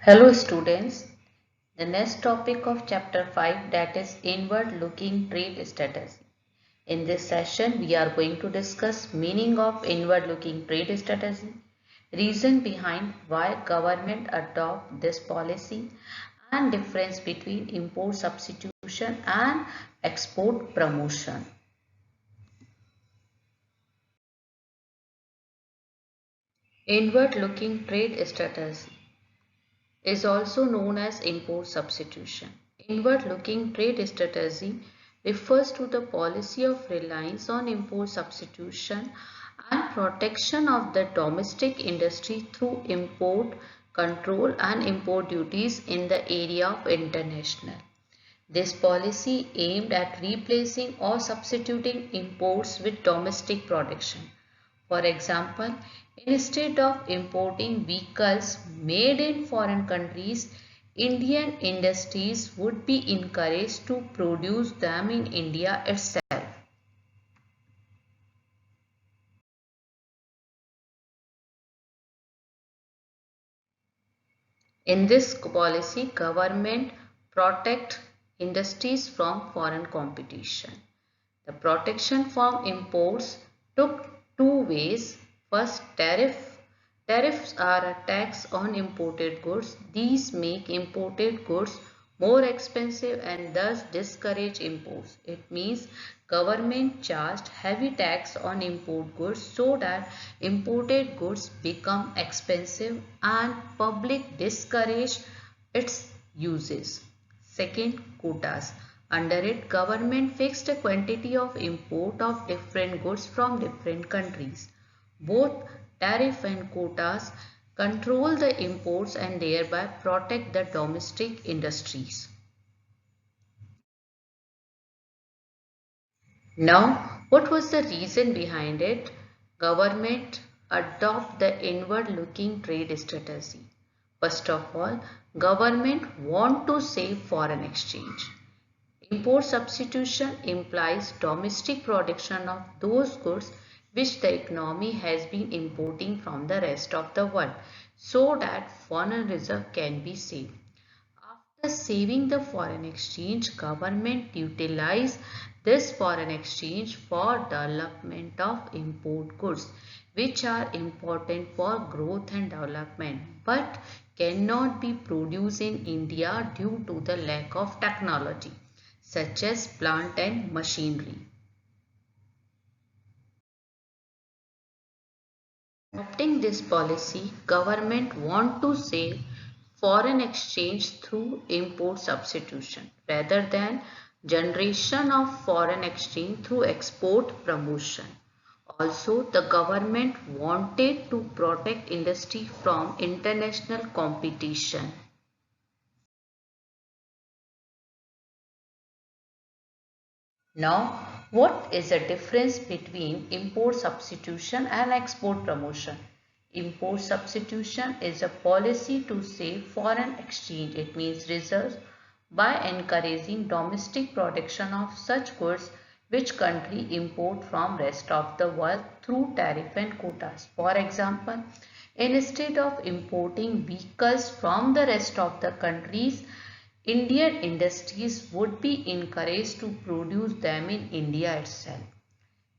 Hello students, the next topic of chapter 5, that is inward looking trade strategy. In this session we are going to discuss meaning of inward looking trade strategy, reason behind why government adopt this policy and difference between import substitution and export promotion. Inward looking trade strategy is also known as import substitution. Inward-looking trade strategy refers to the policy of reliance on import substitution and protection of the domestic industry through import control and import duties in the area of international. This policy aimed at replacing or substituting imports with domestic production. For example, instead of importing vehicles made in foreign countries, Indian industries would be encouraged to produce them in India itself. In this policy, government protect industries from foreign competition. The protection from imports took two ways. First, tariff. Tariffs are a tax on imported goods. These make imported goods more expensive and thus discourage imports. It means government charged heavy tax on import goods so that imported goods become expensive and public discourage its uses. Second, quotas. Under it, government fixed a quantity of import of different goods from different countries. Both tariff and quotas control the imports and thereby protect the domestic industries. Now, what was the reason behind it? Government adopt the inward-looking trade strategy. First of all, government want to save foreign exchange. Import substitution implies domestic production of those goods which the economy has been importing from the rest of the world so that foreign reserve can be saved. After saving the foreign exchange, government utilize this foreign exchange for development of import goods which are important for growth and development but cannot be produced in India due to the lack of technology such as plant and machinery. Adopting this policy, government want to save foreign exchange through import substitution rather than generation of foreign exchange through export promotion. Also, the government wanted to protect industry from international competition. Now, what is the difference between import substitution and export promotion? Import substitution is a policy to save foreign exchange, it means reserves, by encouraging domestic production of such goods which country import from rest of the world through tariff and quotas. For example, instead of importing vehicles from the rest of the countries, Indian industries would be encouraged to produce them in India itself.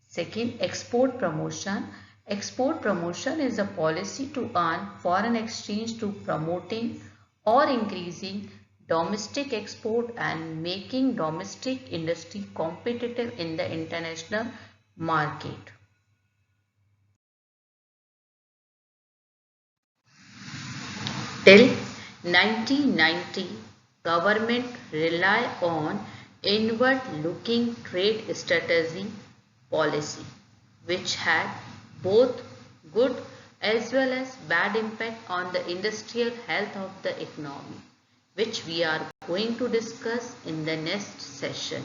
Second, export promotion. Export promotion is a policy to earn foreign exchange to promoting or increasing domestic export and making domestic industry competitive in the international market. Till 1990, government rely on inward-looking trade strategy policy, which had both good as well as bad impact on the industrial health of the economy, which we are going to discuss in the next session.